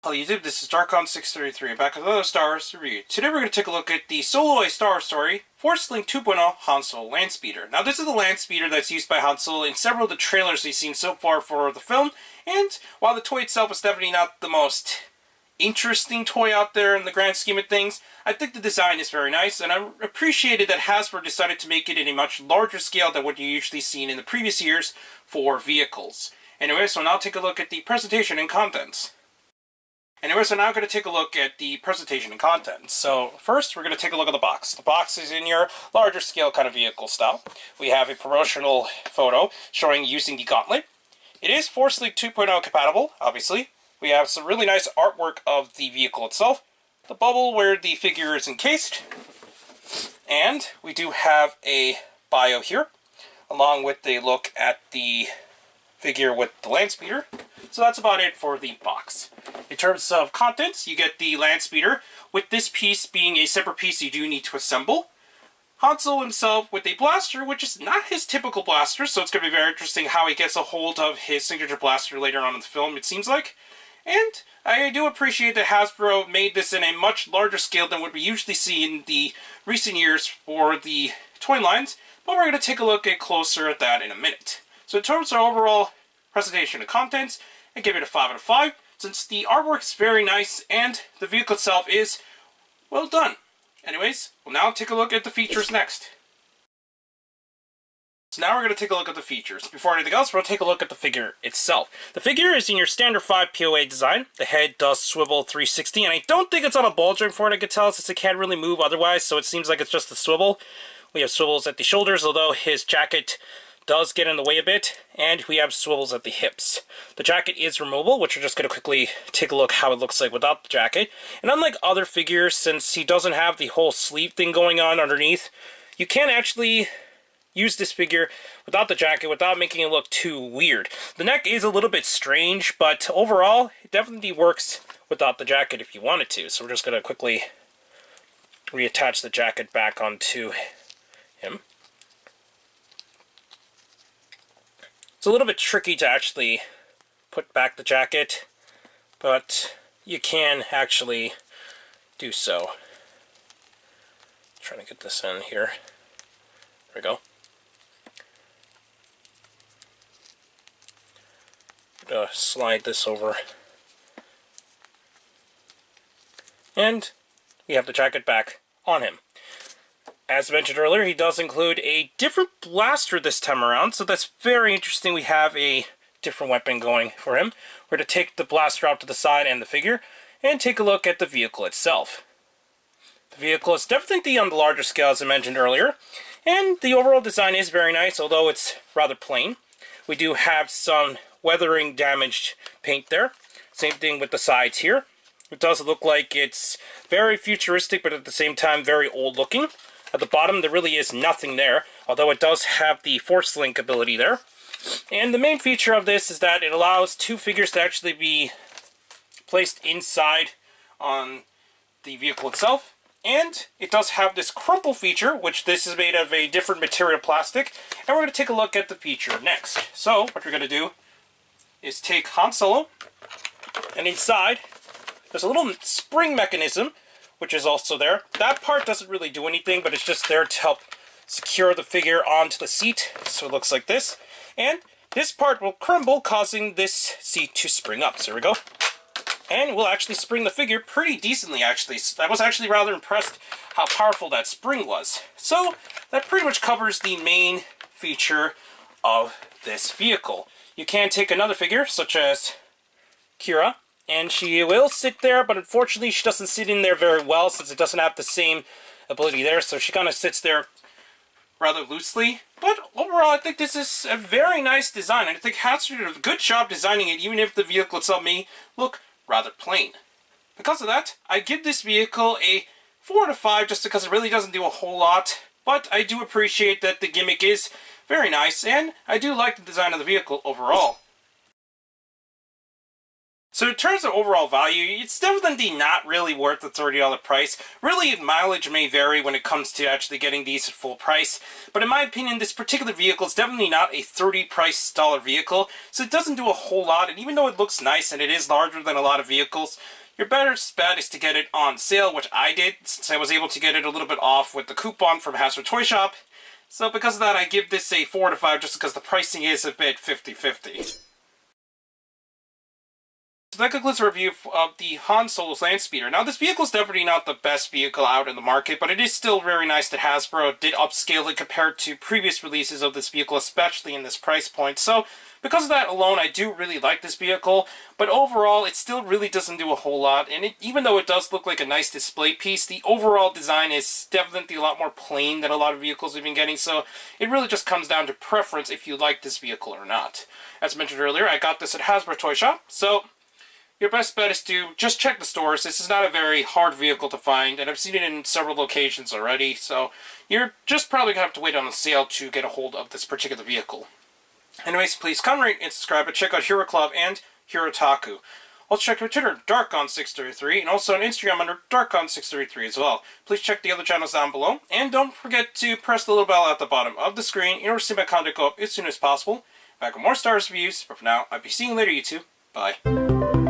Hello YouTube, this is Darkon633 and back with another Star Wars review. Today we're going to take a look at the Solo A Star Wars Story Force Link 2.0 Han Solo Landspeeder. Now this is the Landspeeder that's used by Han Solo in several of the trailers we've seen so far for the film, and while the toy itself is definitely not the most interesting toy out there in the grand scheme of things, I think the design is very nice, and I appreciated that Hasbro decided to make it in a much larger scale than what you usually seen in the previous years for vehicles. Anyway, so now take a look at the presentation and contents. Anyway, so now I'm going to take a look at the presentation and contents. So first, we're going to take a look at the box. The box is in your larger scale kind of vehicle style. We have a promotional photo showing using the gauntlet. It is Force Link 2.0 compatible, obviously. We have some really nice artwork of the vehicle itself. The bubble where the figure is encased. And we do have a bio here, along with a look at the figure with the Landspeeder. So that's about it for the box. In terms of contents, you get the Landspeeder, with this piece being a separate piece you do need to assemble. Han Solo himself with a blaster, which is not his typical blaster, so it's going to be very interesting how he gets a hold of his signature blaster later on in the film, it seems like. And I do appreciate that Hasbro made this in a much larger scale than what we usually see in the recent years for the toy lines, but we're going to take a look closer at that in a minute. So in terms of overall presentation and contents, I give it a 5 out of 5, since the artwork is very nice and the vehicle itself is well done. Anyways, we'll now take a look at the features next. So now we're going to take a look at the features. Before anything else, we'll take a look at the figure itself. The figure is in your standard 5 POA design. The head does swivel 360, and I don't think it's on a ball joint for what I can tell, since it can't really move otherwise, so it seems like it's just a swivel. We have swivels at the shoulders, although his jacket does get in the way a bit, and we have swivels at the hips. The jacket is removable, which we're just going to quickly take a look how it looks like without the jacket. And unlike other figures, since he doesn't have the whole sleeve thing going on underneath, you can actually use this figure without the jacket without making it look too weird. The neck is a little bit strange, but overall, it definitely works without the jacket if you wanted to. So we're just going to quickly reattach the jacket back onto him. It's a little bit tricky to actually put back the jacket, but you can actually do so. Trying to get this in here. There we go. Slide this over. And we have the jacket back on him. As mentioned earlier, he does include a different blaster this time around, so that's very interesting. We have a different weapon going for him. We're going to take the blaster out to the side and the figure, and take a look at the vehicle itself. The vehicle is definitely on the larger scale, as I mentioned earlier, and the overall design is very nice, although it's rather plain. We do have some weathering damaged paint there. Same thing with the sides here. It does look like it's very futuristic, but at the same time very old looking. At the bottom, there really is nothing there, although it does have the Force Link ability there. And the main feature of this is that it allows two figures to actually be placed inside on the vehicle itself. And it does have this crumple feature, which this is made of a different material plastic. And we're going to take a look at the feature next. So, what we're going to do is take Han Solo, and inside, there's a little spring mechanism, which is also there. That part doesn't really do anything, but it's just there to help secure the figure onto the seat, so it looks like this. And this part will crumble, causing this seat to spring up. So here we go. And we'll actually spring the figure pretty decently, actually. I was actually rather impressed how powerful that spring was. So that pretty much covers the main feature of this vehicle. You can take another figure, such as Kira, and she will sit there, but unfortunately she doesn't sit in there very well since it doesn't have the same ability there, so she kind of sits there rather loosely. But overall, I think this is a very nice design, and I think Hasbro did a good job designing it, even if the vehicle itself may look rather plain. Because of that, I give this vehicle a 4 out of 5, just because it really doesn't do a whole lot, but I do appreciate that the gimmick is very nice, and I do like the design of the vehicle overall. So in terms of overall value, it's definitely not really worth the $30 price. Really, mileage may vary when it comes to actually getting these at full price. But in my opinion, this particular vehicle is definitely not a $30 price vehicle. So it doesn't do a whole lot. And even though it looks nice and it is larger than a lot of vehicles, your better bet is to get it on sale, which I did, since I was able to get it a little bit off with the coupon from Hasbrotoyshop. So because of that, I give this a 4 out of 5 just because the pricing is a bit 50-50. So that concludes the review of the Han Solo's Landspeeder. Now, this vehicle is definitely not the best vehicle out in the market, but it is still very nice that Hasbro did upscale it compared to previous releases of this vehicle, especially in this price point. So, because of that alone, I do really like this vehicle, but overall, it still really doesn't do a whole lot, and even though it does look like a nice display piece, the overall design is definitely a lot more plain than a lot of vehicles we've been getting, so it really just comes down to preference if you like this vehicle or not. As mentioned earlier, I got this at Hasbrotoyshop, so your best bet is to just check the stores. This is not a very hard vehicle to find, and I've seen it in several locations already, so you're just probably going to have to wait on a sale to get a hold of this particular vehicle. Anyways, please comment, rate, and subscribe, and check out Hero Club and Hero Taku. Also check out Twitter, DarkOn633, and also on Instagram under DarkOn633 as well. Please check the other channels down below, and don't forget to press the little bell at the bottom of the screen in order to see my content go up as soon as possible. Back with more Star Wars reviews, but for now, I'll be seeing you later, YouTube. Bye.